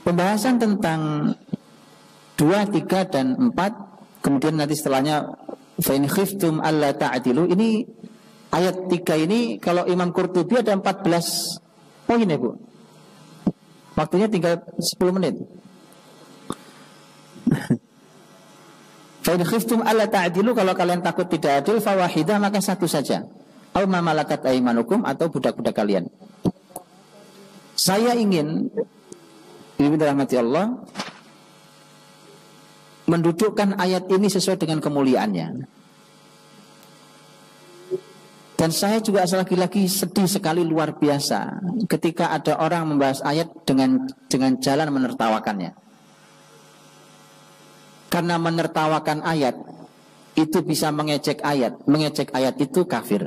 Pembahasan tentang 2, 3, dan 4, kemudian nanti setelahnya fa in khiftum alla ta'dilu, ini ayat 3 ini kalau Imam Qurtubi ada 14 poin ya Bu. Waktunya tinggal 10 menit. Fa in khiftum alla ta'dilu, kalau kalian takut tidak adil, fa wahidah, maka satu saja. Au ma malakat aymanukum, atau budak-budak kalian. Saya ingin, ini dirahmati Allah, mendudukkan ayat ini sesuai dengan kemuliaannya. Dan saya juga lagi-lagi sedih sekali, luar biasa, ketika ada orang membahas ayat dengan jalan menertawakannya. Karena menertawakan ayat itu bisa mengejek ayat. Mengejek ayat itu kafir.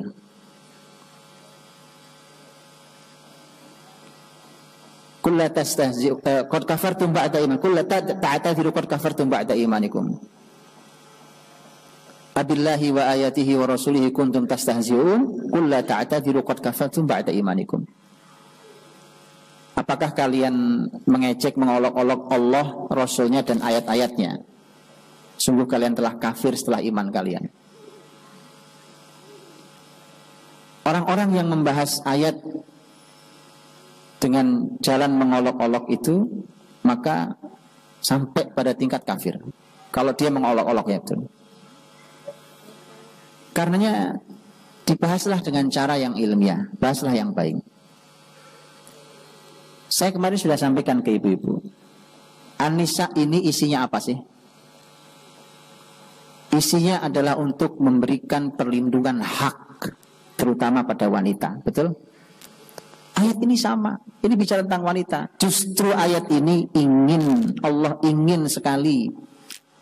Kulla tastahzi'u qad kafartum ba'da imanikum, kulla ta'tadiru qad kafartum ba'da imanikum. Abillahi wa ayatihi wa rasulihi kuntum tastahzi'un, kulla ta'tadiru qad kafartum ba'da imanikum. Apakah kalian mengejek, mengolok-olok Allah, Rasulnya, dan ayat-ayatnya? Sungguh kalian telah kafir setelah iman kalian. Orang-orang yang membahas ayat dengan jalan mengolok-olok itu, maka sampai pada tingkat kafir kalau dia mengolok-olok ya itu. Karenanya dibahaslah dengan cara yang ilmiah, bahaslah yang baik. Saya kemarin sudah sampaikan ke ibu-ibu, An-Nisa ini isinya apa sih? Isinya adalah untuk memberikan perlindungan hak, terutama pada wanita, betul? Ayat ini sama, ini bicara tentang wanita. Justru ayat ini Allah ingin sekali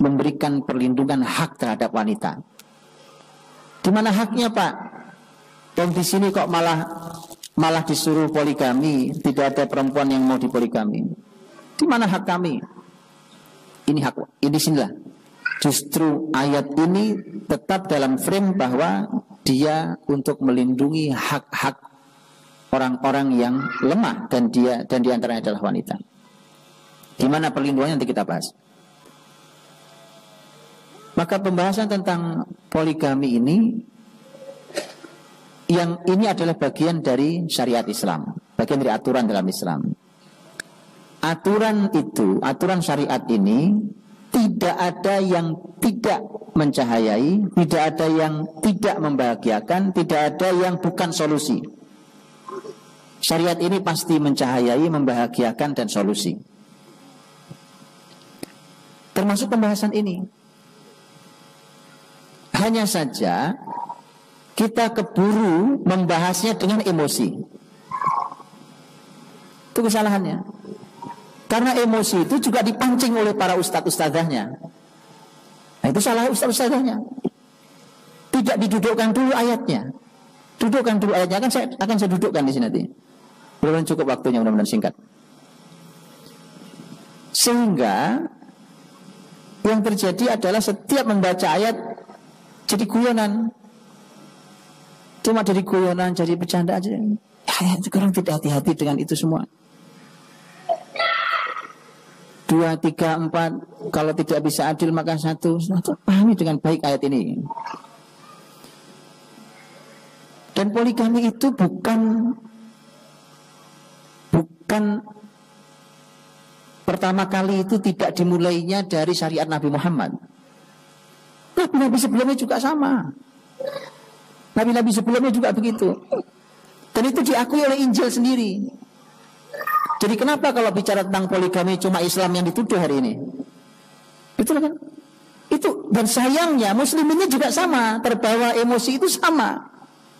memberikan perlindungan hak terhadap wanita. Di mana haknya Pak? Dan di sini kok malah disuruh poligami, tidak ada perempuan yang mau dipoligami. Di mana hak kami? Ini hak, ini sinilah. Justru ayat ini tetap dalam frame bahwa dia untuk melindungi hak-hak orang-orang yang lemah, dan di antaranya adalah wanita. Di mana perlindungannya nanti kita bahas. Maka pembahasan tentang poligami ini adalah bagian dari syariat Islam, bagian dari aturan dalam Islam. Aturan syariat ini tidak ada yang tidak mencahayai, tidak ada yang tidak membahagiakan, tidak ada yang bukan solusi. Syariat ini pasti mencahayai, membahagiakan, dan solusi. Termasuk pembahasan ini. Hanya saja kita keburu membahasnya dengan emosi. Itu kesalahannya. Karena emosi itu juga dipancing oleh para ustadz-ustadzahnya. Nah, itu salah ustadz-ustadzahnya. Tidak didudukkan dulu ayatnya. Dudukkan dulu ayatnya, akan saya dudukkan di sini nanti. Mudah-mudahan cukup waktunya, mudah-mudahan singkat. Sehingga yang terjadi adalah setiap membaca ayat jadi guyonan. Cuma jadi guyonan, jadi bercanda aja. Ya, sekarang tidak hati-hati dengan itu semua. 2, 3, 4, kalau tidak bisa adil maka 1. Pahami dengan baik ayat ini. Dan poligami itu bukan pertama kali, itu tidak dimulainya dari syariat Nabi Muhammad. Nabi-nabi sebelumnya juga sama. Nabi-nabi sebelumnya juga begitu. Dan itu diakui oleh Injil sendiri. Jadi kenapa kalau bicara tentang poligami cuma Islam yang dituduh hari ini? Betul kan? Itu, dan sayangnya musliminnya juga sama, terbawa emosi itu sama.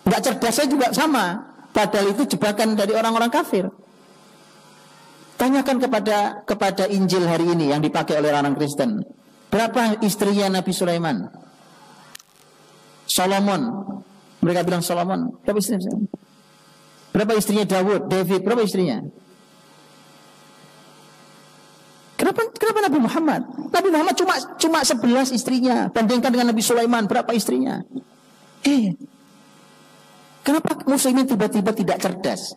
Enggak cerdasnya juga sama. Padahal itu jebakan dari orang-orang kafir. Tanyakan kepada Injil hari ini yang dipakai oleh orang Kristen. Berapa istrinya Nabi Sulaiman? Solomon. Mereka bilang Solomon. Berapa istrinya? Berapa istrinya David? Berapa istrinya? Kenapa Nabi Muhammad? Nabi Muhammad cuma 11 istrinya. Bandingkan dengan Nabi Sulaiman, berapa istrinya? Kenapa muslimin tiba-tiba tidak cerdas?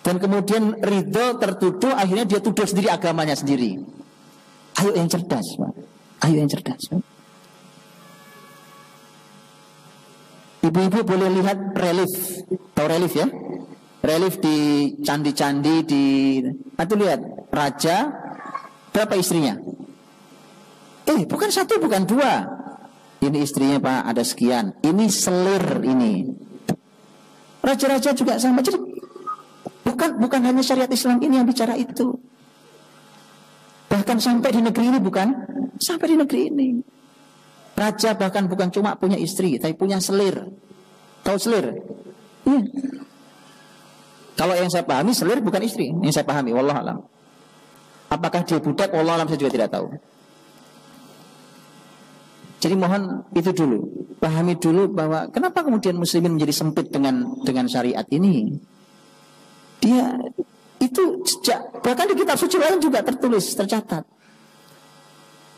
Dan kemudian ridho tertuduh, akhirnya dia tuduh sendiri agamanya sendiri. Ayo yang cerdas, Pak. Ayo yang cerdas, Pak. Ibu-ibu boleh lihat relief. Tahu relief ya? Relief di candi-candi di... Nanti lihat, raja berapa istrinya? Bukan satu, bukan dua. Ini istrinya Pak, ada sekian. Ini selir ini. Raja-raja juga sama. Jadi bukan hanya syariat Islam ini yang bicara itu. Bahkan sampai di negeri ini bukan? Sampai di negeri ini. Raja bahkan bukan cuma punya istri, tapi punya selir. Tahu selir? Iya. Kalau yang saya pahami, selir bukan istri. Yang saya pahami, wallahu alam. Apakah dia budak? Wallahu alam, saya juga tidak tahu. Jadi mohon itu dulu, pahami dulu bahwa kenapa kemudian muslimin menjadi sempit dengan syariat ini. Dia itu sejak, bahkan di kitab suci lain juga tertulis, tercatat.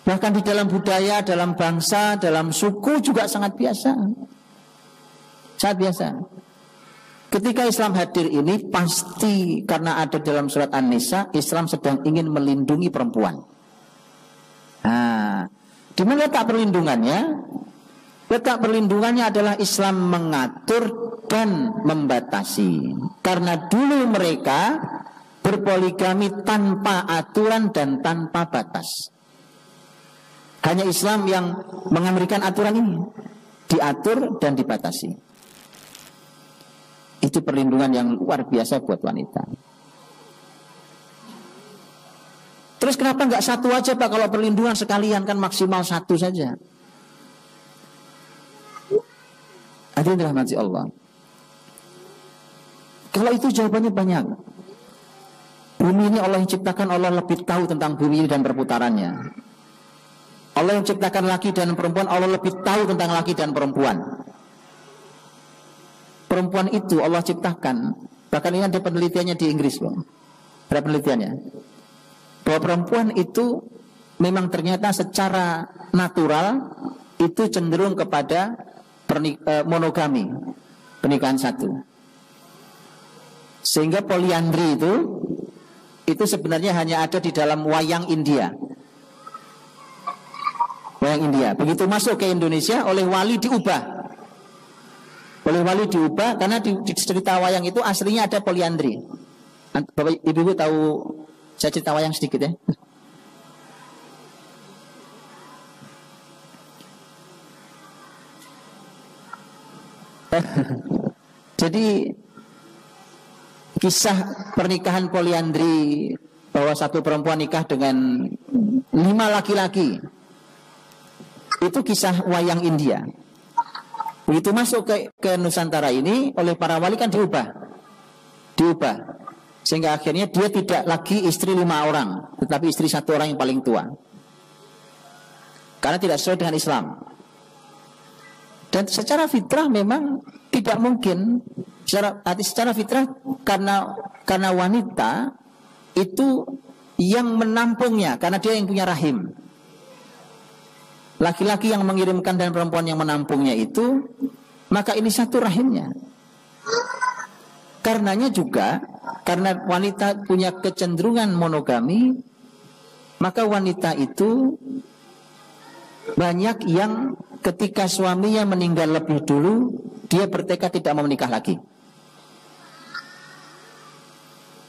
Bahkan di dalam budaya, dalam bangsa, dalam suku juga sangat biasa. Sangat biasa. Ketika Islam hadir ini pasti karena ada dalam surat An-Nisa, Islam sedang ingin melindungi perempuan. Di mana letak perlindungannya? Letak perlindungannya adalah Islam mengatur dan membatasi. Karena dulu mereka berpoligami tanpa aturan dan tanpa batas. Hanya Islam yang memberikan aturan ini, diatur dan dibatasi. Itu perlindungan yang luar biasa buat wanita. Terus kenapa nggak satu aja Pak? Kalau perlindungan sekalian kan maksimal satu saja. Hadirin dirahmati Allah. Kalau itu jawabannya banyak. Bumi ini Allah yang ciptakan, Allah lebih tahu tentang bumi ini dan perputarannya. Allah yang ciptakan laki dan perempuan, Allah lebih tahu tentang laki dan perempuan. Perempuan itu Allah ciptakan. Bahkan ini ada penelitiannya di Inggris, Bang. Ada penelitiannya. Bahwa perempuan itu memang ternyata secara natural itu cenderung kepada monogami, pernikahan satu. Sehingga poliandri itu sebenarnya hanya ada di dalam wayang India. Wayang India. Begitu masuk ke Indonesia oleh wali diubah. Oleh wali diubah karena di cerita wayang itu aslinya ada poliandri. Bapak Ibu tahu, saya cerita wayang sedikit ya. Jadi kisah pernikahan poliandri, bahwa satu perempuan nikah dengan 5 laki-laki, itu kisah wayang India. Begitu masuk ke Nusantara ini oleh para wali kan diubah, sehingga akhirnya dia tidak lagi istri 5 orang, tetapi istri 1 orang yang paling tua, karena tidak sesuai dengan Islam. Dan secara fitrah memang tidak mungkin, secara fitrah karena wanita itu yang menampungnya, karena dia yang punya rahim. Laki-laki yang mengirimkan dan perempuan yang menampungnya itu, maka ini satu rahimnya. Karenanya juga, karena wanita punya kecenderungan monogami, maka wanita itu banyak yang ketika suaminya meninggal lebih dulu, dia bertekad tidak mau menikah lagi.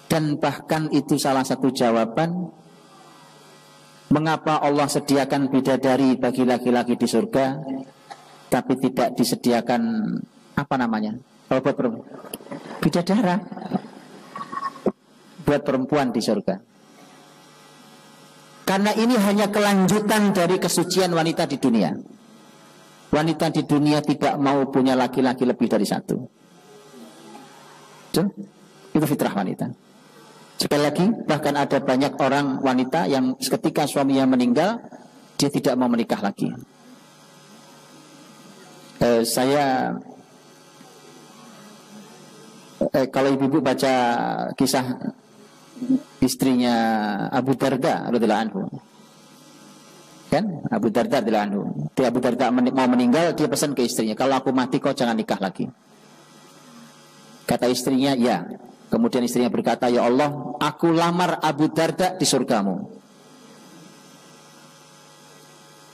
Dan bahkan itu salah satu jawaban mengapa Allah sediakan bidadari bagi laki-laki di surga, tapi tidak disediakan apa namanya? Buat perempuan, bidadara buat perempuan di surga. Karena ini hanya kelanjutan dari kesucian wanita di dunia. Wanita di dunia tidak mau punya laki-laki lebih dari 1. Itu fitrah wanita. Sekali lagi, bahkan ada banyak orang wanita yang ketika suaminya meninggal, dia tidak mau menikah lagi. Kalau ibu-ibu baca kisah istrinya Abu Darda radhiyallahu anhu, kan Abu Darda radhiyallahu anhu, Abu Darda mau meninggal, dia pesan ke istrinya, kalau aku mati kau jangan nikah lagi. Kata istrinya, ya. Kemudian istrinya berkata, ya Allah, aku lamar Abu Darda di surgamu.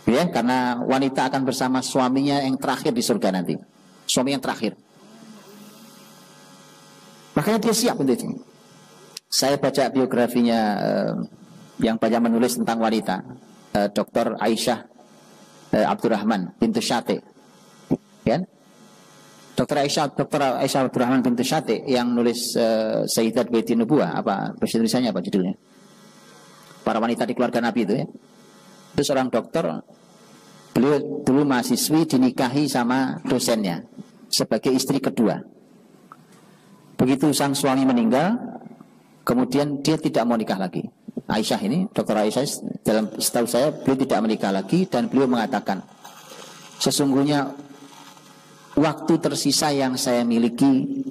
Ya, karena wanita akan bersama suaminya yang terakhir di surga nanti. Suami yang terakhir. Makanya dia siap untuk itu. Saya baca biografinya yang banyak menulis tentang wanita, Dr. Aisyah Abdurrahman bintu Syati, ya? Dr. Aisyah Abdurrahman bintu Syati yang nulis Sayyidat Baiti Nubuwah, apa bahasa Indonesianya apa judulnya? Para wanita di keluarga Nabi itu, ya. Itu seorang dokter, beliau dulu mahasiswi dinikahi sama dosennya sebagai istri kedua. Begitu sang suami meninggal, kemudian dia tidak mau nikah lagi. Aisyah ini, Dr. Aisyah, dalam setahu saya beliau tidak menikah lagi, dan beliau mengatakan, sesungguhnya waktu tersisa yang saya miliki,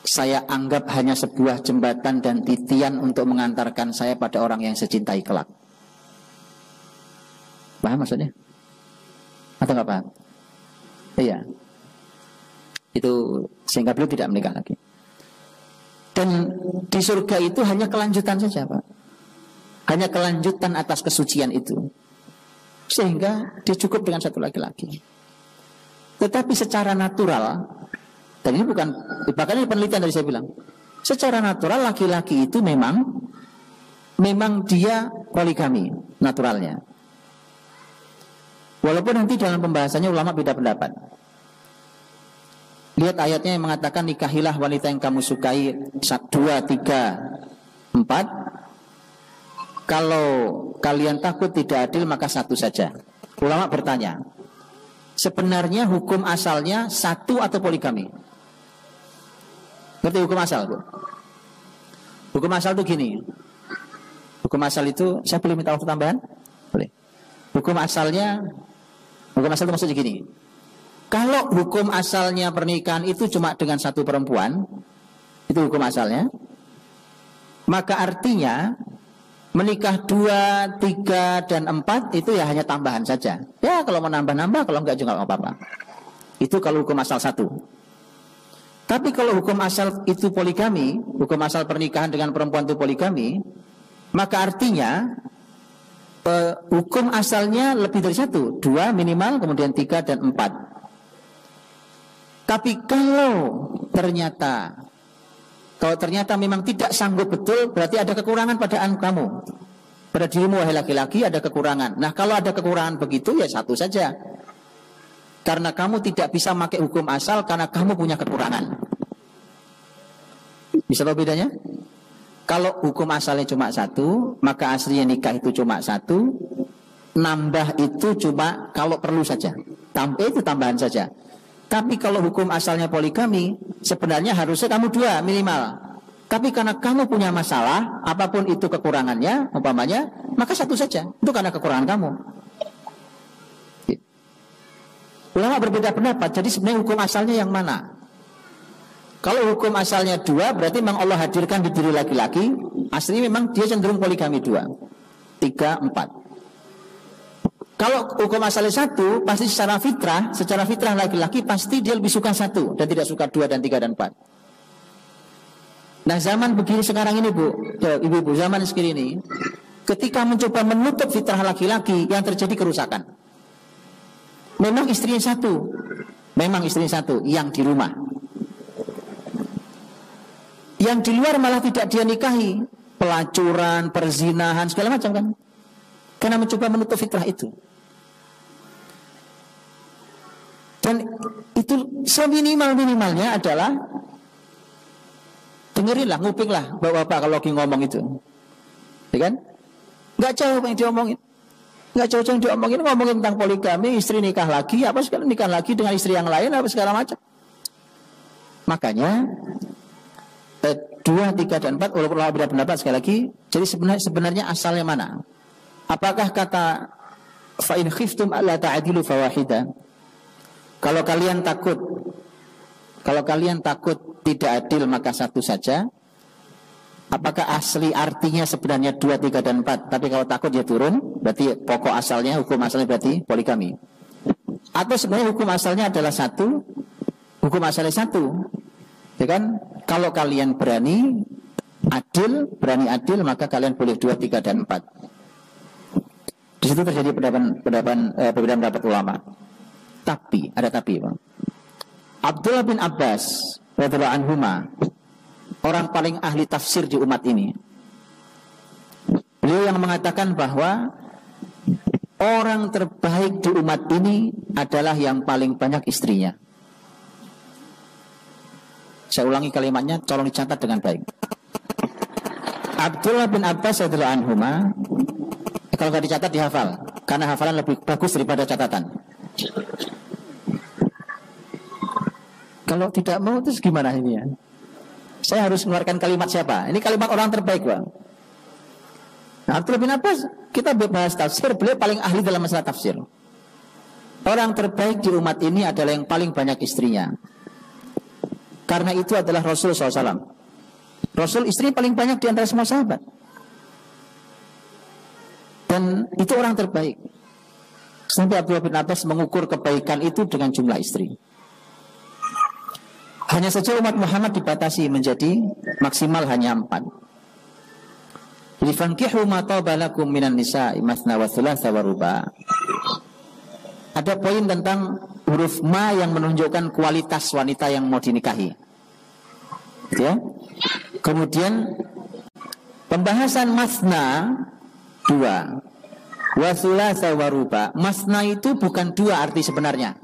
saya anggap hanya sebuah jembatan dan titian untuk mengantarkan saya pada orang yang saya cintai kelak. Paham maksudnya? Atau nggak paham? Iya. Itu sehingga beliau tidak menikah lagi. Dan di surga itu hanya kelanjutan saja, Pak. Hanya kelanjutan atas kesucian itu. Sehingga dia cukup dengan satu laki-laki. Tetapi secara natural, dan ini bukan, bahkan ini penelitian dari saya bilang, secara natural laki-laki itu memang dia poligami naturalnya. Walaupun nanti dalam pembahasannya ulama beda pendapat. Lihat ayatnya yang mengatakan nikahilah wanita yang kamu sukai 1, 2, 3, 4. Kalau kalian takut tidak adil maka 1 saja. Ulama bertanya, sebenarnya hukum asalnya 1 atau poligami? Ngerti hukum asal, Bu? Hukum asal itu gini. Hukum asal itu, saya boleh minta waktu tambahan? Boleh. Hukum asal itu maksudnya gini. Kalau hukum asalnya pernikahan itu cuma dengan 1 perempuan, itu hukum asalnya, maka artinya menikah 2, 3, dan 4 itu ya hanya tambahan saja. Ya kalau mau nambah-nambah, kalau enggak juga enggak apa-apa. Itu kalau hukum asal 1. Tapi kalau hukum asal itu poligami, hukum asal pernikahan dengan perempuan itu poligami, maka artinya hukum asalnya lebih dari 1, 2 minimal, kemudian 3 dan 4. Tapi kalau ternyata memang tidak sanggup betul, berarti ada kekurangan pada kamu. Pada dirimu wahai laki-laki ada kekurangan. Nah kalau ada kekurangan begitu ya 1 saja. Karena kamu tidak bisa pakai hukum asal karena kamu punya kekurangan. Bisa tahu bedanya? Kalau hukum asalnya cuma 1, maka aslinya nikah itu cuma 1. Nambah itu cuma kalau perlu saja. Itu tambahan saja. Tapi kalau hukum asalnya poligami, sebenarnya harusnya kamu 2 minimal. Tapi karena kamu punya masalah, apapun itu kekurangannya, umpamanya, maka 1 saja. Itu karena kekurangan kamu. Ulama berbeda pendapat. Jadi sebenarnya hukum asalnya yang mana? Kalau hukum asalnya 2, berarti memang Allah hadirkan di diri laki-laki. Aslinya memang dia cenderung poligami 2, 3, 4. Kalau hukum asalnya 1, pasti secara fitrah laki-laki pasti dia lebih suka 1 dan tidak suka 2 dan 3 dan 4. Nah zaman begini sekarang ini, Bu, ibu-ibu, zaman sekarang ini, ketika mencoba menutup fitrah laki-laki, yang terjadi kerusakan. Memang istrinya 1, yang di rumah. Yang di luar malah tidak dia nikahi, pelacuran, perzinahan, segala macam kan. Karena mencoba menutup fitrah itu. Dan itu seminimal-minimalnya adalah dengerinlah, ngupinglah bapak-bapak kalau lagi ngomong itu. Ya kan? Enggak jauh yang diomongin. Enggak jauh yang diomongin, ngomongin tentang poligami, istri nikah lagi, apa segala nikah lagi dengan istri yang lain, apa segala macam. Makanya 2, 3, dan 4 walaupun berbeda pendapat sekali lagi. Jadi sebenarnya asalnya mana? Apakah kata fa in khiftum alla ta'dilu fawahida? Kalau kalian takut tidak adil maka 1 saja. Apakah asli artinya sebenarnya 2, 3, dan 4? Tapi kalau takut ya turun, berarti pokok asalnya, hukum asalnya berarti poligami. Atau sebenarnya hukum asalnya adalah 1, hukum asalnya 1, ya kan? kalau kalian berani adil, maka kalian boleh 2, 3, dan 4. Di situ terjadi perbedaan pendapat ulama. Tapi, ada tapi, Bang. Abdullah bin Abbas radhiyallahu anhuma, orang paling ahli tafsir di umat ini, beliau yang mengatakan bahwa orang terbaik di umat ini adalah yang paling banyak istrinya. Saya ulangi kalimatnya, tolong dicatat dengan baik. Abdullah bin Abbas radhiyallahu anhuma, kalau nggak dicatat dihafal, karena hafalan lebih bagus daripada catatan. Kalau tidak mau terus gimana ini ya? Saya harus mengeluarkan kalimat siapa? Ini kalimat orang terbaik, Bang. Nah, Abdullah bin Abbas, kita bahas tafsir, beliau paling ahli dalam masalah tafsir. Orang terbaik di umat ini adalah yang paling banyak istrinya. Karena itu adalah Rasul SAW. Rasul istri paling banyak di antara semua sahabat. Dan itu orang terbaik. Sampai Abdullah bin Abbas mengukur kebaikan itu dengan jumlah istri. Hanya saja umat Muhammad dibatasi menjadi maksimal hanya 4. Jadi fankihu ma taba lakum minan nisa'i mathna wa thulatha wa ruba'. Ada poin tentang huruf ma yang menunjukkan kualitas wanita yang mau dinikahi. Ya. Kemudian pembahasan masna 2, wa thulatha wa ruba'. Masna itu bukan 2 arti sebenarnya.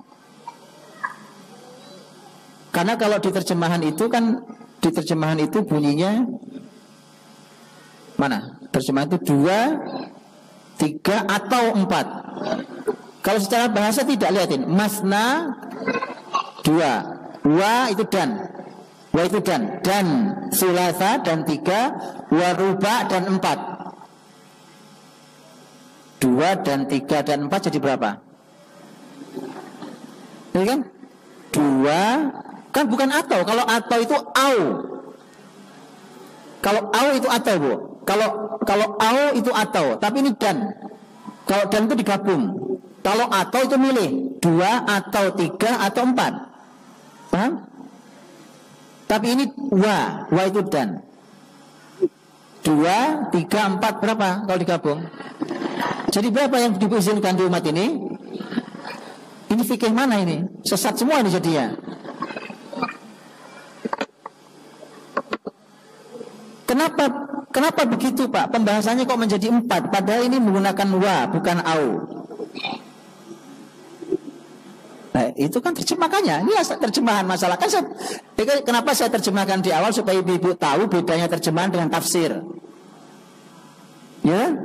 Karena kalau di terjemahan itu bunyinya mana? Terjemahan itu 2, 3 atau 4. Kalau secara bahasa tidak, lihatin. Masna 2, wa itu dan, sulasa dan 3, waruba dan 4. 2 dan 3 dan 4 jadi berapa? Ini kan 2. Kan bukan atau. Kalau atau itu au. Kalau au itu atau, Bu. Kalau au itu atau, tapi ini dan. Kalau dan itu digabung. Kalau atau itu milih 2 atau 3 atau 4. Paham? Tapi ini wa itu dan. 2, 3, 4 berapa kalau digabung? Jadi berapa yang diizinkan di umat ini? Ini fikih mana ini? Sesat semua ini jadinya. Kenapa begitu, Pak? Pembahasannya kok menjadi 4? Padahal ini menggunakan wa, bukan au. Nah, itu kan terjemahannya. Ini terjemahan masalah. Kenapa saya terjemahkan di awal supaya ibu-ibu tahu bedanya terjemahan dengan tafsir. Ya.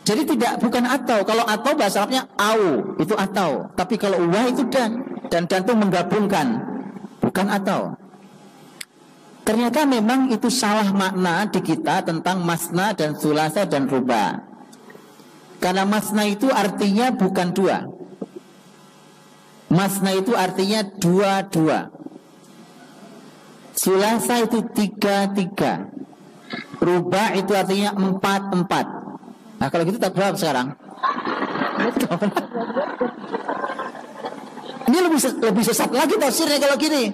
Jadi bukan atau. Kalau atau bahasa Arabnya au, itu atau. Tapi kalau wa itu dan itu menggabungkan, bukan atau. Ternyata memang itu salah makna di kita tentang masna dan sulasa dan ruba. Karena masna itu artinya bukan 2. Masna itu artinya 2. Sulasa itu 3. Ruba itu artinya 4. Nah kalau gitu tak berapa sekarang? Ini lebih sesat lagi tafsirnya kalau gini.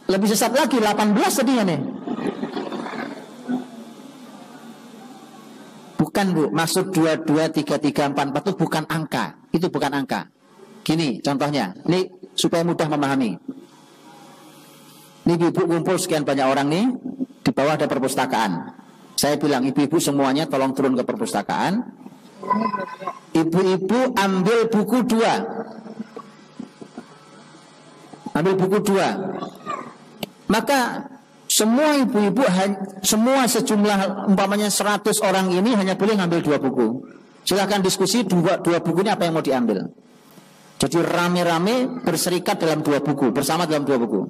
Lebih sesat lagi, 18 tadinya nih. Bukan, Bu, maksud 2, 3, 4 itu bukan angka. Itu bukan angka. Gini contohnya, ini supaya mudah memahami. Ini ibu kumpul sekian banyak orang nih, di bawah ada perpustakaan. Saya bilang, ibu-ibu semuanya tolong turun ke perpustakaan. Ibu-ibu ambil buku 2. Ambil buku 2. Maka semua ibu-ibu, semua sejumlah umpamanya 100 orang ini hanya boleh ngambil 2 buku. Silakan diskusi 2 buku ini apa yang mau diambil. Jadi rame-rame berserikat dalam 2 buku, bersama dalam 2 buku.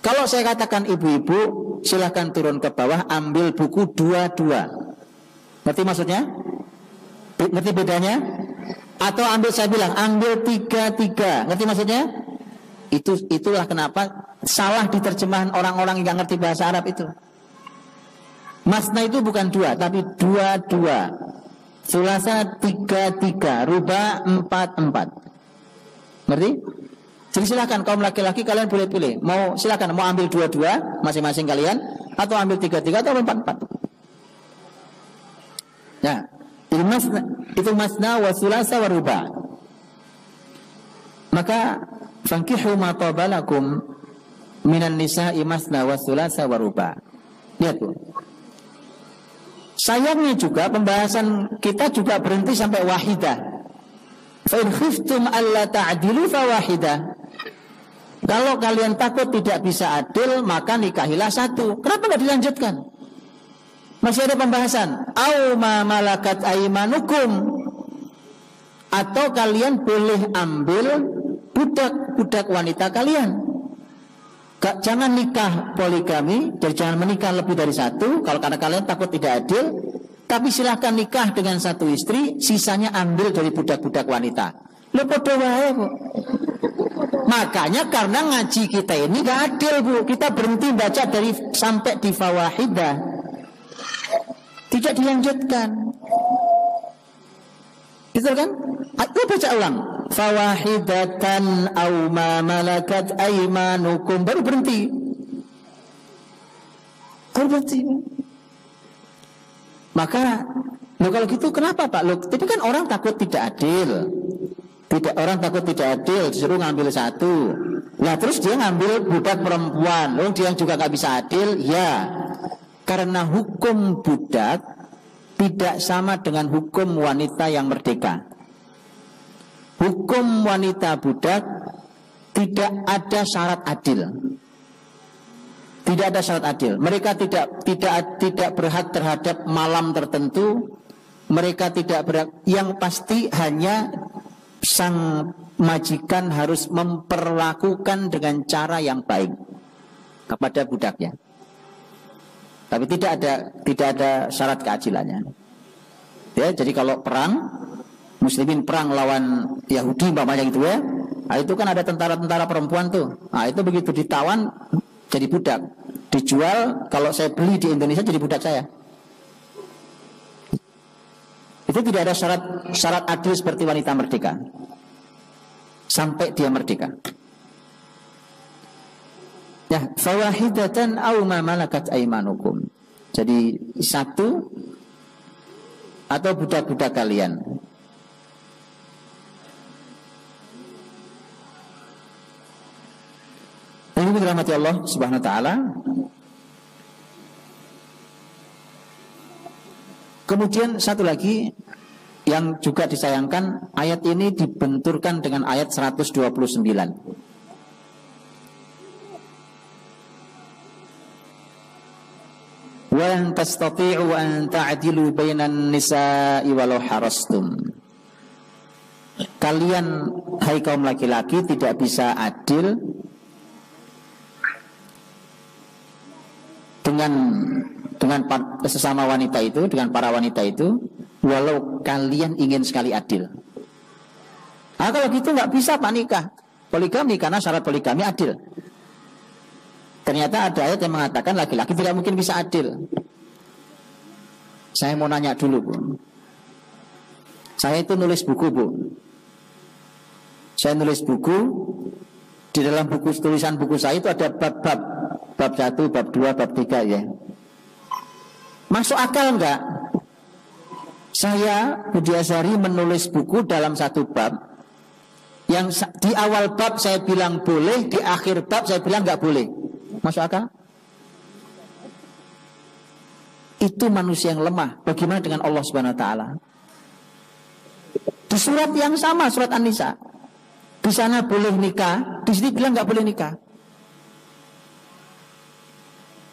Kalau saya katakan ibu-ibu, silakan turun ke bawah ambil buku 2. Ngerti maksudnya? Ngerti bedanya? Atau saya bilang ambil 3. Ngerti maksudnya? Itulah kenapa salah di terjemahan orang-orang yang ngerti bahasa Arab itu. Masna itu bukan 2, tapi 2. Sulasa 3. Ruba 4. Ngerti? Jadi silakan kaum laki-laki kalian boleh pilih. Mau silakan mau ambil dua-dua masing-masing kalian, atau ambil tiga-tiga, atau empat-empat. Ya, itu masna wa sulasa wa ruba. Maka fankihu ma tabalakum minan nisa'i masna wa sulasa wa ruba. Lihat tuh. Sayangnya juga pembahasan kita juga berhenti sampai wahidah. Fa in khiftum alla ta'dilu fa wahidah. Kalau kalian takut tidak bisa adil, maka nikahilah satu. Kenapa nggak dilanjutkan? Masih ada pembahasan. Au ma malakat aimanukum. Atau kalian boleh ambil budak-budak wanita kalian. Jangan nikah poligami, jadi jangan menikah lebih dari satu. Kalau karena kalian takut tidak adil, tapi silahkan nikah dengan satu istri, sisanya ambil dari budak-budak wanita. Lo podo wae, Bu. Makanya karena ngaji kita ini gak adil, Bu. Kita berhenti baca dari sampai di fawahidah, tidak dilanjutkan. Gitu kan? Aku baca ulang. Fawahidatan aw ma malakat aimanukum, baru berhenti. Baru berhenti. Maka kalau gitu kenapa Pak? Tapi kan orang takut tidak adil. Orang takut tidak adil, disuruh ngambil satu. Nah terus dia ngambil budak perempuan. Dia juga nggak bisa adil. Ya, karena hukum budak tidak sama dengan hukum wanita yang merdeka. Hukum wanita budak tidak ada syarat adil. Tidak ada syarat adil. Mereka tidak berhak terhadap malam tertentu. Mereka tidak berhak. Yang pasti hanya sang majikan harus memperlakukan dengan cara yang baik kepada budaknya. Tapi tidak ada syarat keadilannya. Ya, jadi kalau perang, Muslimin perang lawan Yahudi umpamanya gitu ya. Nah, itu kan ada tentara-tentara perempuan tuh. Nah, itu begitu ditawan jadi budak, dijual. Kalau saya beli di Indonesia jadi budak saya. Itu tidak ada syarat adil seperti wanita merdeka sampai dia merdeka. Ya, fawahidatan aw ma malakat aimanukum. Jadi satu atau budak-budak kalian. Ini dirahmati Allah Subhanahu wa taala. Kemudian satu lagi yang juga disayangkan, ayat ini dibenturkan dengan ayat 129. Wa an tastati'u an ta'dilu bainan nisa'i walau harastum. Kalian hai kaum laki-laki tidak bisa adil dengan sesama wanita itu, dengan para wanita itu, walau kalian ingin sekali adil. Nah, kalau gitu nggak bisa Pak nikah poligami, karena syarat poligami adil. Ternyata ada ayat yang mengatakan laki-laki tidak mungkin bisa adil. Saya mau nanya dulu, Bu. Saya itu nulis buku, Bu. Saya nulis buku. Di dalam tulisan buku saya itu ada bab-bab. Bab 1, bab 2, bab 3 ya. Masuk akal enggak? Saya Budi Azhari menulis buku dalam satu bab, yang di awal bab saya bilang boleh, di akhir bab saya bilang enggak boleh. Masuk akal? Itu manusia yang lemah. Bagaimana dengan Allah Subhanahu wa taala? Di surat yang sama, surat An-Nisa, di sana boleh nikah, di sini bilang enggak boleh nikah.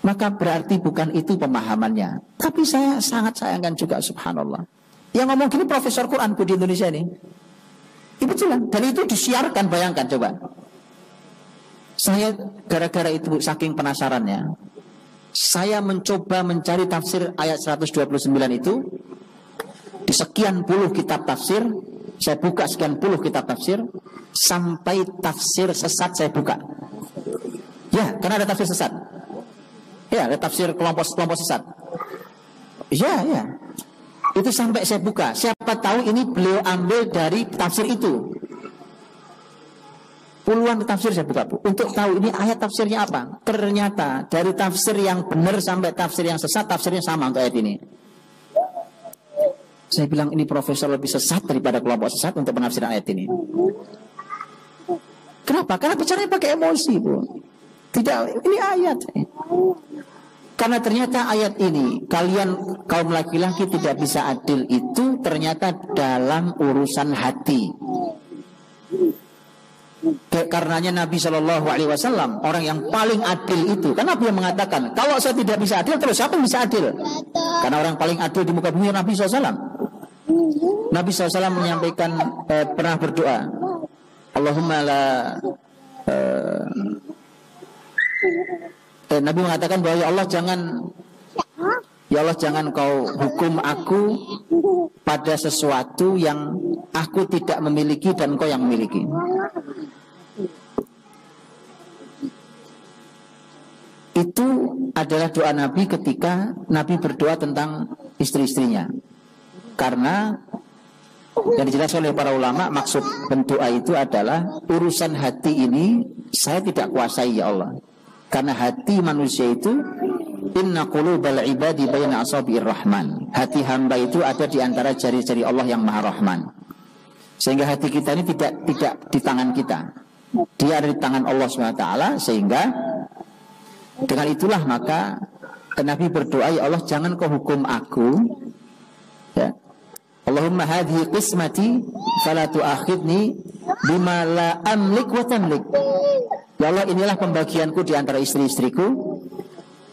Maka berarti bukan itu pemahamannya. Tapi saya sangat sayangkan juga, subhanallah, yang ngomong gini profesor Quran di Indonesia ini. Itu betulan. Dan itu disiarkan, bayangkan coba. Saya gara-gara itu saking penasarannya, saya mencoba mencari tafsir ayat 129 itu di sekian puluh kitab tafsir. Saya buka sekian puluh kitab tafsir, sampai tafsir sesat saya buka. Ya, karena ada tafsir sesat. Ya, ada tafsir kelompok sesat. Ya. Itu sampai saya buka. Siapa tahu ini beliau ambil dari tafsir itu. Puluhan tafsir saya buka, Bu, untuk tahu ini ayat tafsirnya apa. Ternyata dari tafsir yang benar sampai tafsir yang sesat, tafsirnya sama untuk ayat ini. Saya bilang ini profesor lebih sesat daripada kelompok sesat untuk penafsiran ayat ini. Kenapa? Karena bicaranya pakai emosi, Bu. Tidak, ini ayat. Karena ternyata ayat ini, kalian kaum laki-laki tidak bisa adil itu ternyata dalam urusan hati. Karenanya Nabi Shallallahu Alaihi Wasallam orang yang paling adil itu. Karena Nabi yang mengatakan, kalau saya tidak bisa adil, terus siapa yang bisa adil? Karena orang paling adil di muka bumi Nabi SAW. Nabi SAW menyampaikan pernah berdoa, Allahumma la Nabi mengatakan bahwa ya Allah jangan kau hukum aku pada sesuatu yang aku tidak memiliki dan kau yang memiliki. Itu adalah doa Nabi ketika Nabi berdoa tentang istri-istrinya. Karena yang dijelaskan oleh para ulama, maksud berdoa itu adalah urusan hati ini saya tidak kuasai ya Allah. Karena hati manusia itu inna qulubal ibadi baina asabi'ir rahman. Hati hamba itu ada di antara jari-jari Allah yang Maha Rahman. Sehingga hati kita ini tidak di tangan kita. Dia ada di tangan Allah SWT. Sehingga dengan itulah maka Nabi berdoa, ya Allah jangan kau hukum aku, ya. Allahumma hadhi qismati fala tu'akhidni bima la amlik wa tamlik. Ya Allah inilah pembagianku di antara istri-istriku,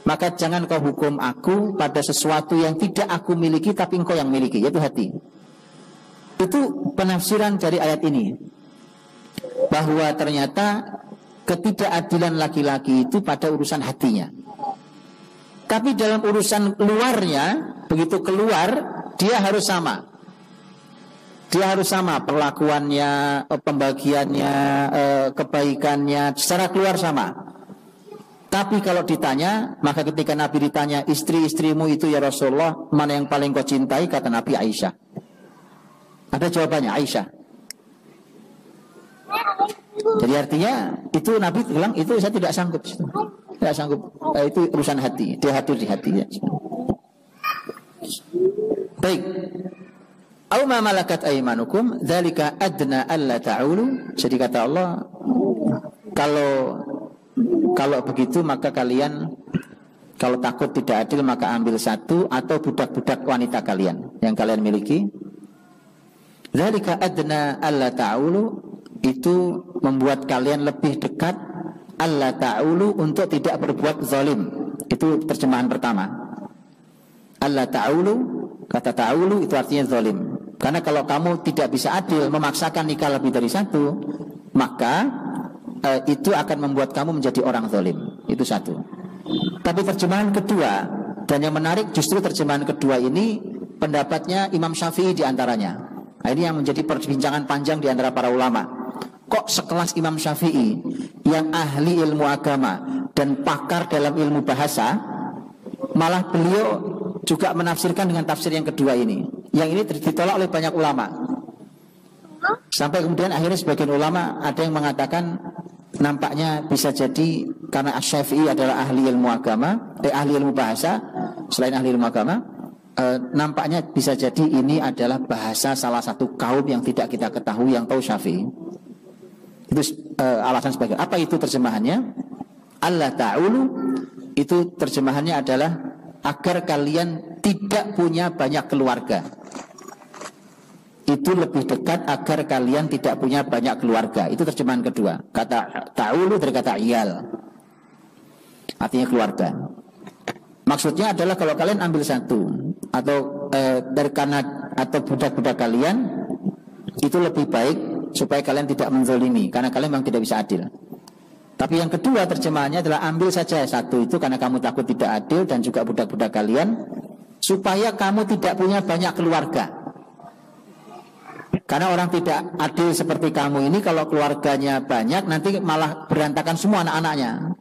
maka jangan kau hukum aku pada sesuatu yang tidak aku miliki tapi engkau yang miliki, yaitu hati. Itu penafsiran dari ayat ini, bahwa ternyata ketidakadilan laki-laki itu pada urusan hatinya. Tapi dalam urusan luarnya, begitu keluar, dia harus sama. Dia harus sama perlakuannya, pembagiannya, kebaikannya, secara keluar sama. Tapi kalau ditanya, maka ketika Nabi ditanya, istri-istrimu itu ya Rasulullah, mana yang paling kau cintai? Kata Nabi, Aisyah. Ada jawabannya, Aisyah. Jadi artinya itu Nabi bilang itu saya tidak sanggup, tidak sanggup. Itu urusan hati, dia hadir di hatinya. Baik. Au ma malakat aymanukum dzalika adna alla ta'ulu. Jadi kata Allah, kalau begitu maka kalian kalau takut tidak adil maka ambil satu atau budak-budak wanita kalian yang kalian miliki. Dzalika adna alla ta'ulu, itu membuat kalian lebih dekat alla ta'ulu untuk tidak berbuat zalim. Itu terjemahan pertama. Alla ta'ulu, kata ta'ulu itu artinya zalim. Karena kalau kamu tidak bisa adil, memaksakan nikah lebih dari satu, maka itu akan membuat kamu menjadi orang zalim. Itu satu. Tapi terjemahan kedua, dan yang menarik justru terjemahan kedua ini pendapatnya Imam Syafi'i diantaranya. Nah, ini yang menjadi perbincangan panjang di antara para ulama. Kok sekelas Imam Syafi'i yang ahli ilmu agama dan pakar dalam ilmu bahasa, malah beliau juga menafsirkan dengan tafsir yang kedua ini. Yang ini ditolak oleh banyak ulama. Sampai kemudian akhirnya sebagian ulama ada yang mengatakan nampaknya bisa jadi karena Asy-Syafi'i adalah ahli ilmu agama, ahli ilmu bahasa selain ahli ilmu agama, nampaknya bisa jadi ini adalah bahasa salah satu kaum yang tidak kita ketahui yang tahu Syafi'i. Itu alasan sebagian. Apa itu terjemahannya? Allah ta'ulu itu terjemahannya adalah agar kalian tidak punya banyak keluarga. Itu lebih dekat agar kalian tidak punya banyak keluarga. Itu terjemahan kedua. Kata ta'ulu dari kata iyal, artinya keluarga. Maksudnya adalah kalau kalian ambil satu atau dari karena atau budak-budak kalian, itu lebih baik supaya kalian tidak menzalimi, karena kalian memang tidak bisa adil. Tapi yang kedua terjemahannya adalah ambil saja satu itu karena kamu takut tidak adil dan juga budak-budak kalian, supaya kamu tidak punya banyak keluarga. Karena orang tidak adil seperti kamu ini kalau keluarganya banyak nanti malah berantakan semua anak-anaknya.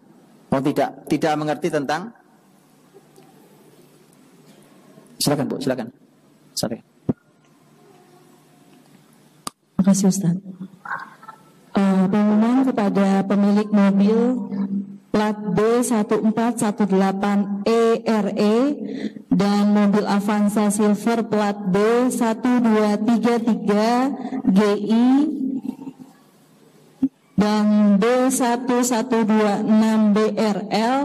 Oh tidak mengerti tentang. Silakan Bu, silakan. Sorry. Terima kasih Ustaz. pengumuman kepada pemilik mobil plat B1418ERE dan mobil Avanza Silver plat B1233GI dan B1126BRL,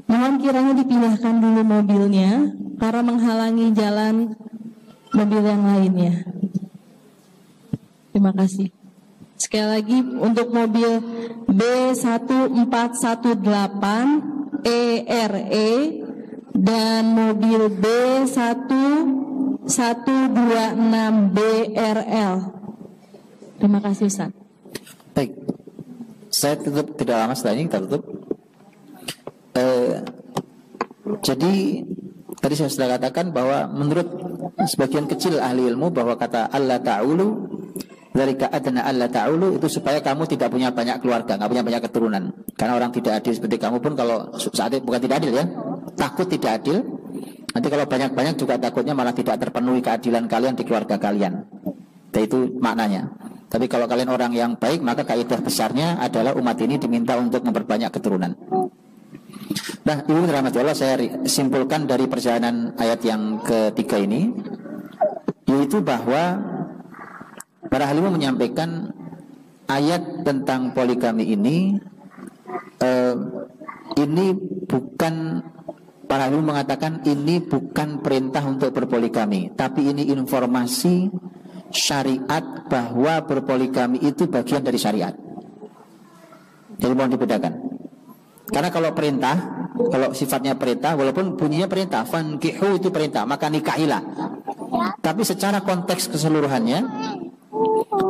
mohon kiranya dipindahkan dulu mobilnya karena menghalangi jalan mobil yang lainnya. Terima kasih. Sekali lagi untuk mobil B1418ERE dan mobil B1126BRL. Terima kasih Ustaz. Baik, saya tutup tidak lama setelah ini kita tutup. Jadi tadi saya sudah katakan bahwa menurut sebagian kecil ahli ilmu bahwa kata Allah ta'ulu dzalika adna alla ta'ulu itu supaya kamu tidak punya banyak keluarga, nggak punya banyak keturunan. Karena orang tidak adil seperti kamu pun kalau saat itu bukan tidak adil ya, takut tidak adil. Nanti kalau banyak-banyak juga takutnya malah tidak terpenuhi keadilan kalian di keluarga kalian. Dan itu maknanya. Tapi kalau kalian orang yang baik, maka kaidah besarnya adalah umat ini diminta untuk memperbanyak keturunan. Nah, Ibu rahmati Allah, saya simpulkan dari perjalanan ayat yang ketiga ini, yaitu bahwa para ahli menyampaikan ayat tentang poligami ini bukan, para ahli mengatakan ini bukan perintah untuk berpoligami, tapi ini informasi syariat bahwa berpoligami itu bagian dari syariat. Jadi mohon dibedakan. Karena kalau perintah, kalau sifatnya perintah, walaupun bunyinya perintah, fankihu itu perintah, maka nikahilah. Tapi secara konteks keseluruhannya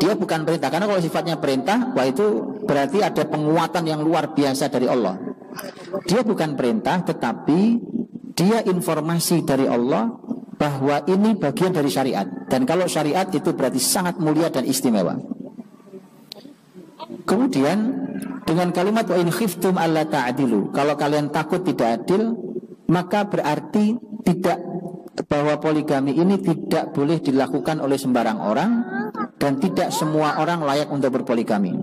dia bukan perintah, karena kalau sifatnya perintah, wah itu berarti ada penguatan yang luar biasa dari Allah. Dia bukan perintah, tetapi dia informasi dari Allah bahwa ini bagian dari syariat. Dan kalau syariat itu berarti sangat mulia dan istimewa. Kemudian dengan kalimat wa in khiftum alla ta'dilu, kalau kalian takut tidak adil, maka berarti tidak, bahwa poligami ini tidak boleh dilakukan oleh sembarang orang dan tidak semua orang layak untuk berpoligami.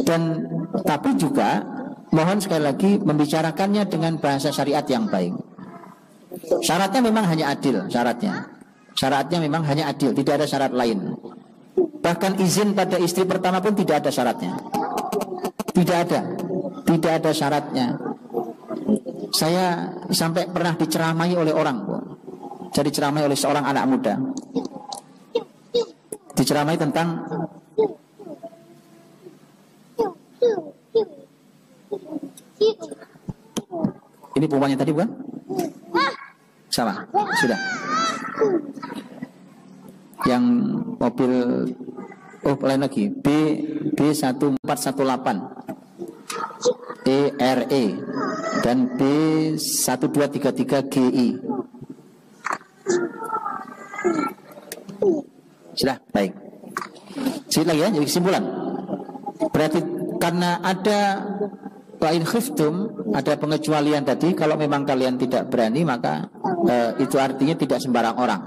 Dan tapi juga mohon sekali lagi membicarakannya dengan bahasa syariat yang baik. Syaratnya memang hanya adil, syaratnya memang hanya adil, tidak ada syarat lain. Bahkan izin pada istri pertama pun tidak ada syaratnya. Tidak ada syaratnya. Saya sampai pernah diceramai oleh orang, jadi ceramai oleh seorang anak muda. Diceramai tentang ini perempuannya tadi bukan? Sama, sudah. Yang mobil, oh lain lagi, B1418 ERE dan B1233GI. Sudah, baik. Sekali lagi ya, jadi kesimpulan. Berarti karena ada lain khiftum, ada pengecualian tadi, kalau memang kalian tidak berani maka itu artinya tidak sembarang orang.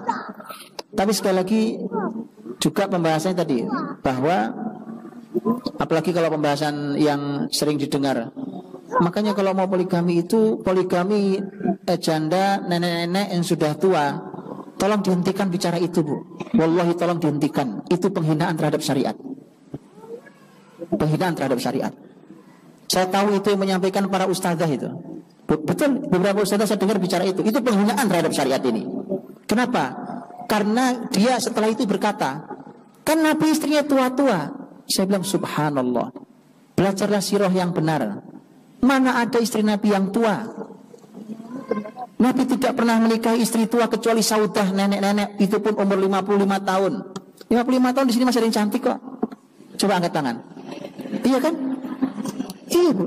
Tapi sekali lagi juga pembahasannya tadi bahwa apalagi kalau pembahasan yang sering didengar, makanya kalau mau poligami itu poligami janda nenek-nenek yang sudah tua. Tolong dihentikan bicara itu, Bu. Wallahi tolong dihentikan. Itu penghinaan terhadap syariat. Penghinaan terhadap syariat. Saya tahu itu yang menyampaikan para ustadzah itu. Betul, beberapa ustadzah saya dengar bicara itu. Itu penghinaan terhadap syariat ini. Kenapa? Karena dia setelah itu berkata, kan Nabi istrinya tua-tua. Saya bilang subhanallah, belajarlah sirah yang benar. Mana ada istri Nabi yang tua? Nabi tidak pernah menikahi istri tua kecuali Saudah, nenek-nenek, itu pun umur 55 tahun. 55 tahun di sini masih ada yang cantik kok. Coba angkat tangan. Iya kan? Iya, Bu.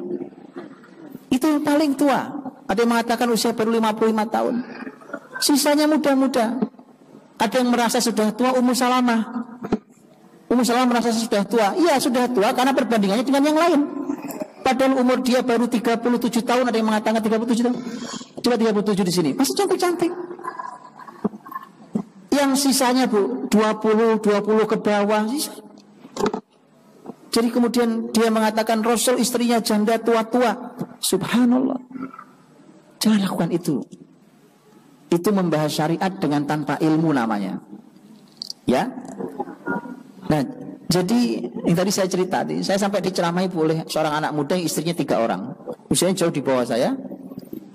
Itu yang paling tua. Ada yang mengatakan usia baru 55 tahun. Sisanya muda-muda. Ada yang merasa sudah tua, Ummu Salamah. Ummu Salamah merasa sudah tua. Iya, sudah tua karena perbandingannya dengan yang lain. Padahal umur dia baru 37 tahun, ada yang mengatakan 37 tahun. Coba 37 di sini. Masih cantik-cantik. Yang sisanya, Bu, 20 ke bawah. Jadi kemudian dia mengatakan Rasul istrinya janda tua-tua. Subhanallah. Jangan lakukan itu. Itu membahas syariat dengan tanpa ilmu namanya. Ya. Nah, jadi yang tadi saya cerita, saya sampai diceramai oleh seorang anak muda yang istrinya 3 orang. Usianya jauh di bawah saya.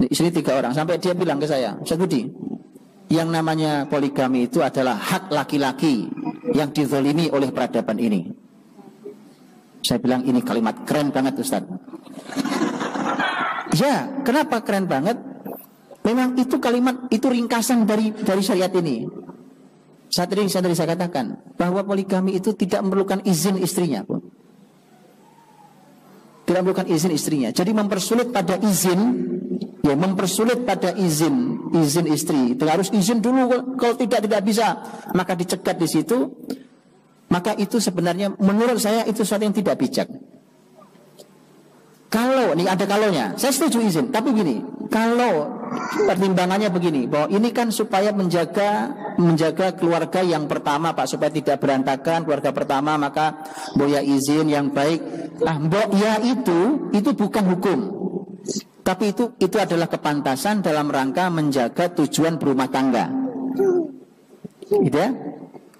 Istrinya 3 orang. Sampai dia bilang ke saya, Ustaz Budi, yang namanya poligami itu adalah hak laki-laki yang dizalimi oleh peradaban ini. Saya bilang ini kalimat keren banget Ustaz. Ya, kenapa keren banget? Memang itu kalimat, itu ringkasan dari syariat ini. Saat ini saya katakan bahwa poligami itu tidak memerlukan izin istrinya pun. Tidak memerlukan izin istrinya. Jadi mempersulit pada izin, ya mempersulit pada izin istri. Harus izin dulu, kalau tidak bisa, maka dicegat di situ. Maka itu sebenarnya menurut saya itu sesuatu yang tidak bijak. Kalau, ini ada kalonya, saya setuju izin, tapi begini, kalau pertimbangannya begini, bahwa ini kan supaya menjaga keluarga yang pertama Pak, supaya tidak berantakan keluarga pertama, maka boya izin yang baik. Mbok ya itu bukan hukum. Tapi itu adalah kepantasan dalam rangka menjaga tujuan berumah tangga. Gitu ya?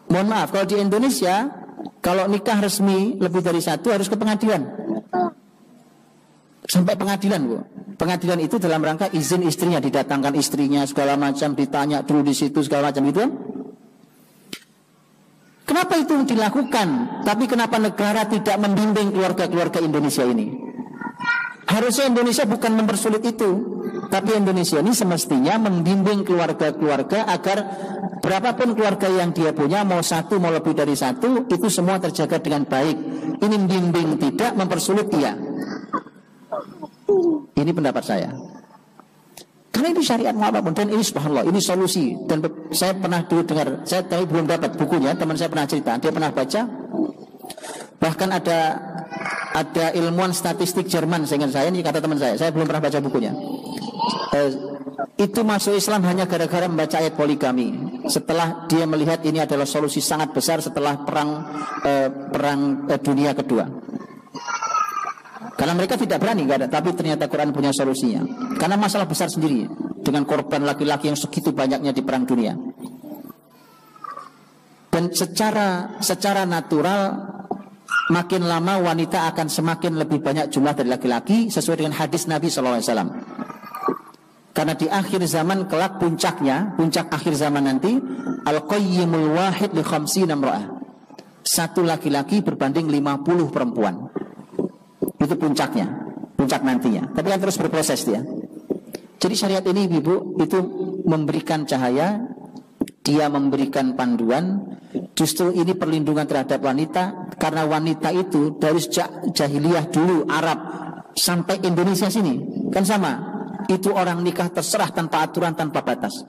Mohon maaf, kalau di Indonesia, kalau nikah resmi lebih dari 1 harus ke pengadilan. Sampai pengadilan, Bu. Pengadilan itu dalam rangka izin istrinya, didatangkan istrinya segala macam, ditanya dulu di situ segala macam itu. Kenapa itu dilakukan? Tapi kenapa negara tidak membimbing keluarga-keluarga Indonesia ini? Harusnya Indonesia bukan mempersulit itu, tapi Indonesia ini semestinya membimbing keluarga-keluarga agar berapapun keluarga yang dia punya, mau 1 mau lebih dari 1, itu semua terjaga dengan baik. Ini membimbing, tidak mempersulit dia. Ini pendapat saya. Karena ini syariat mau apapun, dan ini subhanallah, ini solusi. Dan saya pernah dulu dengar, saya tapi belum dapat bukunya, teman saya pernah cerita, dia pernah baca. Bahkan ada ilmuwan statistik Jerman, seingat saya, ini kata teman saya belum pernah baca bukunya. Itu masuk Islam hanya gara-gara membaca ayat poligami. Setelah dia melihat ini adalah solusi sangat besar setelah perang dunia kedua. Karena mereka tidak berani, nggak ada. Tapi ternyata Quran punya solusinya. Karena masalah besar sendiri dengan korban laki-laki yang segitu banyaknya di perang dunia. Dan secara natural, makin lama wanita akan semakin lebih banyak jumlah dari laki-laki sesuai dengan hadis Nabi SAW. Karena di akhir zaman kelak puncak akhir zaman nanti, al-qayyimul wahid li khamsina imra'ah. 1 laki-laki berbanding 50 perempuan. Itu puncak nantinya. Tapi kan terus berproses dia. Jadi syariat ini Ibu itu memberikan cahaya, dia memberikan panduan. Justru ini perlindungan terhadap wanita, karena wanita itu dari jahiliyah dulu Arab sampai Indonesia sini kan sama. Itu orang nikah terserah tanpa aturan, tanpa batas.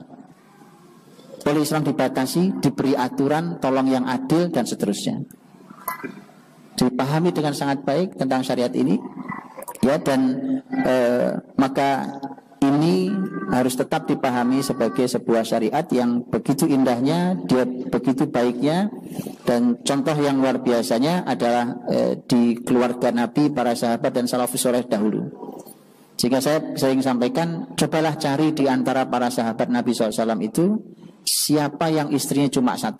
Oleh Islam dibatasi, diberi aturan, tolong yang adil dan seterusnya. Dipahami dengan sangat baik tentang syariat ini, ya, dan maka ini harus tetap dipahami sebagai sebuah syariat yang begitu indahnya, dia begitu baiknya, dan contoh yang luar biasanya adalah di keluarga Nabi, para sahabat dan salafus saleh dahulu. Jika saya sering sampaikan, cobalah cari di antara para sahabat Nabi SAW itu siapa yang istrinya cuma 1.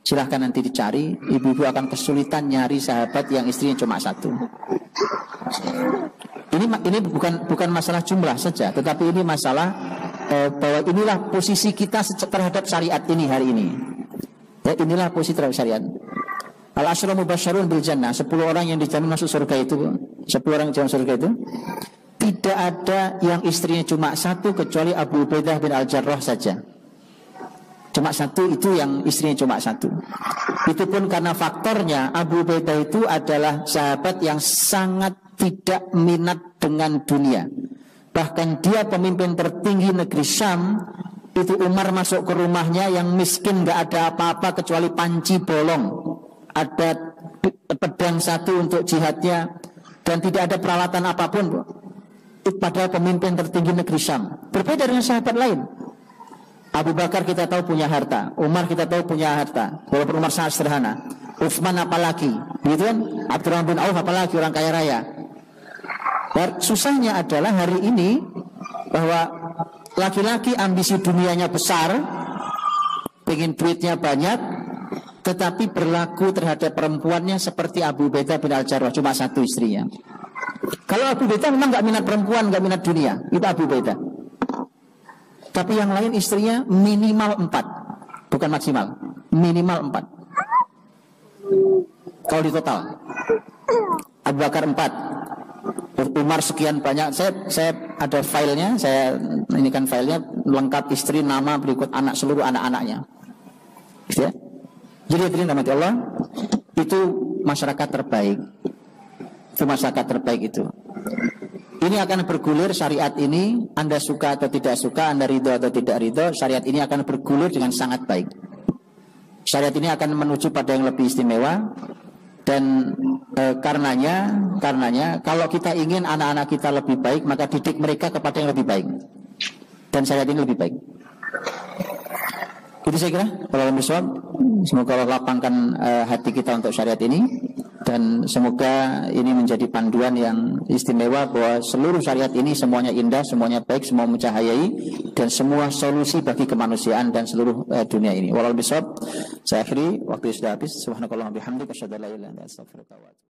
Silahkan nanti dicari, ibu-ibu akan kesulitan nyari sahabat yang istrinya cuma 1. Ini bukan masalah jumlah saja, tetapi ini masalah bahwa inilah posisi kita terhadap syariat ini hari ini. Ya, inilah posisi terhadap syariat. Al-Asyra Mubasysyarun bil Jannah, 10 orang yang dijamin masuk surga itu, 10 orang yang dijamin surga itu, tidak ada yang istrinya cuma 1 kecuali Abu Ubaidah bin Al-Jarrah saja. Cuma 1 itu yang istrinya cuma 1. Itu pun karena faktornya Abu Ubaidah itu adalah sahabat yang sangat tidak minat dengan dunia. Bahkan dia pemimpin tertinggi negeri Syam. Itu Umar masuk ke rumahnya yang miskin, gak ada apa-apa kecuali panci bolong, ada pedang 1 untuk jihadnya, dan tidak ada peralatan apapun. Padahal pemimpin tertinggi negeri Syam. Berbeda dengan sahabat lain. Abu Bakar kita tahu punya harta, Umar kita tahu punya harta, walaupun Umar sangat sederhana. Utsman apalagi, gitu kan? Abdurrahman bin Auf apalagi orang kaya raya. Susahnya adalah hari ini bahwa laki-laki ambisi dunianya besar, pengen duitnya banyak, tetapi berlaku terhadap perempuannya seperti Abu Ubaidah bin Al-Jarrah, cuma satu istrinya. Kalau Abu Ubaidah memang nggak minat perempuan, nggak minat dunia, itu Abu Ubaidah. Tapi yang lain istrinya minimal 4, bukan maksimal, minimal 4. Kalau di total, Abu Bakar 4, Umar sekian banyak. Saya ada filenya, saya ini kan filenya lengkap, istri, nama, berikut anak, seluruh anak-anaknya. Ya. Jadi hadirin rahmati Allah, itu masyarakat terbaik. Itu masyarakat terbaik itu. Ini akan bergulir syariat ini, Anda suka atau tidak suka, Anda ridho atau tidak ridho, syariat ini akan bergulir dengan sangat baik. Syariat ini akan menuju pada yang lebih istimewa. Dan karenanya kalau kita ingin anak-anak kita lebih baik, maka didik mereka kepada yang lebih baik. Dan syariat ini lebih baik. Itu saya kira kalau misal, semoga Allah lapangkan hati kita untuk syariat ini, dan semoga ini menjadi panduan yang istimewa bahwa seluruh syariat ini semuanya indah, semuanya baik, semua mencahayai, dan semua solusi bagi kemanusiaan dan seluruh dunia ini. Wallahu bisawab. Saya akhiri, waktu sudah habis. Subhanakallahumma bihamdika asyhadu an la ilaha illa anta astaghfiruka wa atubu ilaik.